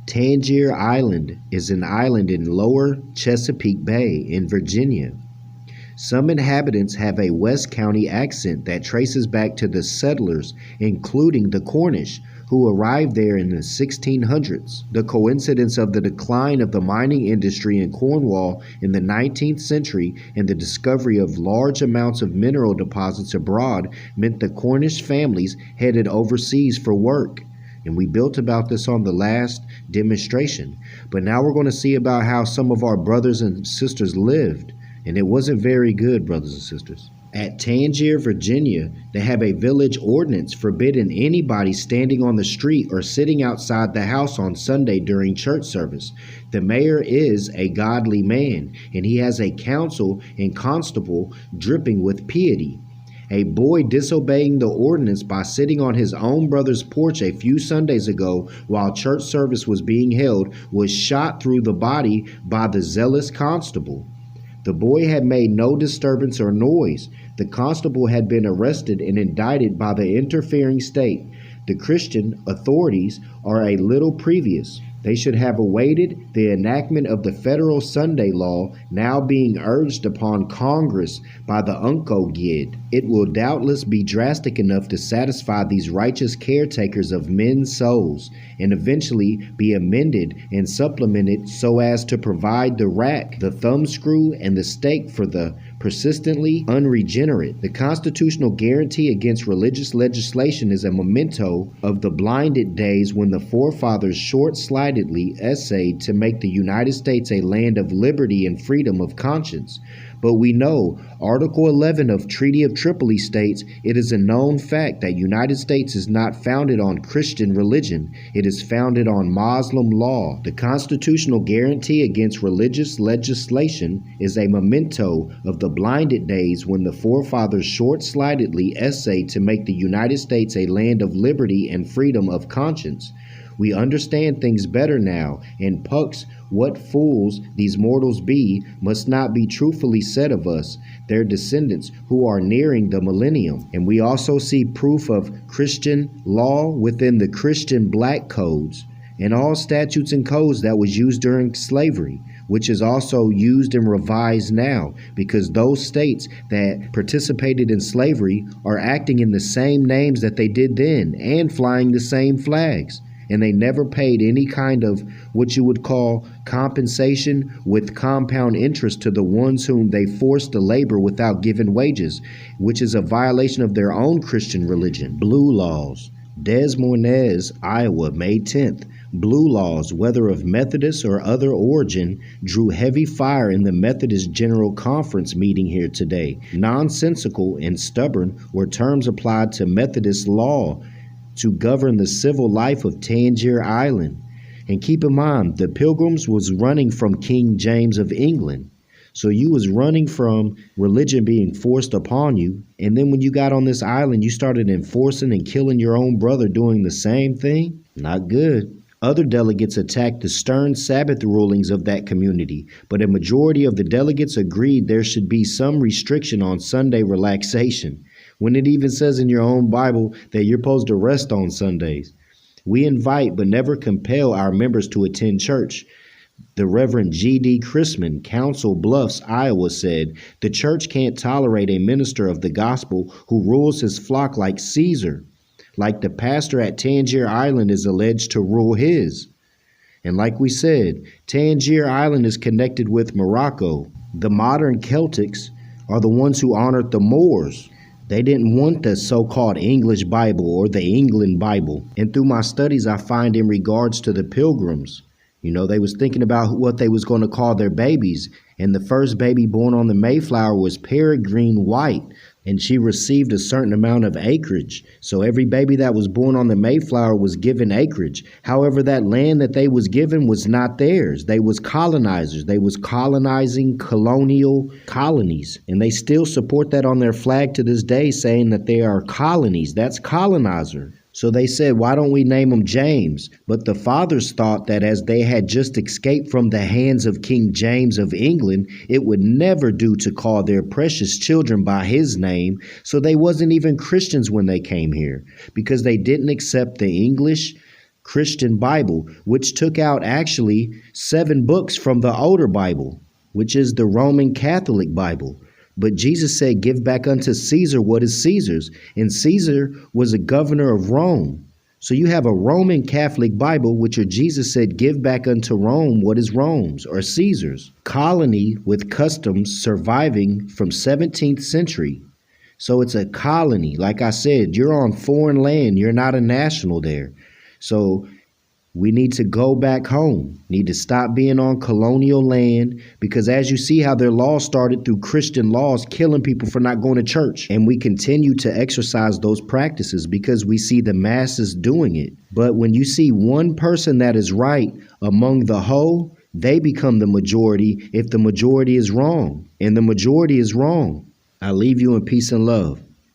Tangier Island is an island in lower Chesapeake Bay in Virginia. Some inhabitants have a West County accent that traces back to the settlers, including the Cornish, who arrived there in the 1600s. The coincidence of the decline of the mining industry in Cornwall in the 19th century and the discovery of large amounts of mineral deposits abroad meant the Cornish families headed overseas for work. And we built about this on the last demonstration. But now we're going to see about how some of our brothers and sisters lived. And it wasn't very good, brothers and sisters. At Tangier, Virginia, they have a village ordinance forbidding anybody standing on the street or sitting outside the house on Sunday during church service. The mayor is a godly man, and he has a council and constable dripping with piety. A boy disobeying the ordinance by sitting on his own brother's porch a few Sundays ago while church service was being held was shot through the body by the zealous constable. The boy had made no disturbance or noise. The constable had been arrested and indicted by the interfering state. The Christian authorities are a little previous. They should have awaited the enactment of the federal Sunday law now being urged upon Congress by the Unco Gid. It will doubtless be drastic enough to satisfy these righteous caretakers of men's souls and eventually be amended and supplemented so as to provide the rack, the thumbscrew, and the stake for the persistently unregenerate. The constitutional guarantee against religious legislation is a memento of the blinded days when the forefathers short-sightedly essayed to make the United States a land of liberty and freedom of conscience. But we know Article 11 of Treaty of Tripoli states it is a known fact that United States is not founded on Christian religion. It is founded on Muslim law. The constitutional guarantee against religious legislation is a memento of the blinded days when the forefathers short-sightedly essayed to make the United States a land of liberty and freedom of conscience. We understand things better now, and pucks, what fools these mortals be, must not be truthfully said of us, their descendants, who are nearing the millennium. And we also see proof of Christian law within the Christian black codes, and all statutes and codes that was used during slavery, which is also used and revised now, because those states that participated in slavery are acting in the same names that they did then, and flying the same flags. And they never paid any kind of what you would call compensation with compound interest to the ones whom they forced to labor without giving wages, which is a violation of their own Christian religion. Blue laws. Des Moines, Iowa, May 10th. Blue laws, whether of Methodist or other origin, drew heavy fire in the Methodist General Conference meeting here today. Nonsensical and stubborn were terms applied to Methodist law to govern the civil life of Tangier Island. And keep in mind, the Pilgrims was running from King James of England. So you was running from religion being forced upon you. And then when you got on this island, you started enforcing and killing your own brother doing the same thing? Not good. Other delegates attacked the stern Sabbath rulings of that community, but a majority of the delegates agreed there should be some restriction on Sunday relaxation, when it even says in your own Bible that you're supposed to rest on Sundays. We invite but never compel our members to attend church. The Reverend G.D. Chrisman, Council Bluffs, Iowa, said, "The church can't tolerate a minister of the gospel who rules his flock like Caesar, like the pastor at Tangier Island is alleged to rule his." And like we said, Tangier Island is connected with Morocco. The modern Celtics are the ones who honored the Moors. They didn't want the so-called English Bible or the England Bible. And through my studies, I find in regards to the Pilgrims, they was thinking about what they was going to call their babies. And the first baby born on the Mayflower was Peregrine White. And she received a certain amount of acreage. So every baby that was born on the Mayflower was given acreage. However, that land that they was given was not theirs. They was colonizers. They was colonizing colonial colonies. And they still support that on their flag to this day, saying that they are colonies. That's colonizer. So they said, why don't we name them James? But the fathers thought that as they had just escaped from the hands of King James of England, it would never do to call their precious children by his name. So they wasn't even Christians when they came here, because they didn't accept the English Christian Bible, which took out actually 7 books from the older Bible, which is the Roman Catholic Bible. But Jesus said, give back unto Caesar what is Caesar's. And Caesar was a governor of Rome. So you have a Roman Catholic Bible, which Jesus said, give back unto Rome what is Rome's or Caesar's. Colony with customs surviving from 17th century. So it's a colony. Like I said, you're on foreign land. You're not a national there. So we need to go back home, need to stop being on colonial land, because as you see how their laws started through Christian laws, killing people for not going to church. And we continue to exercise those practices because we see the masses doing it. But when you see one person that is right among the whole, they become the majority if the majority is wrong. And the majority is wrong. I leave you in peace and love.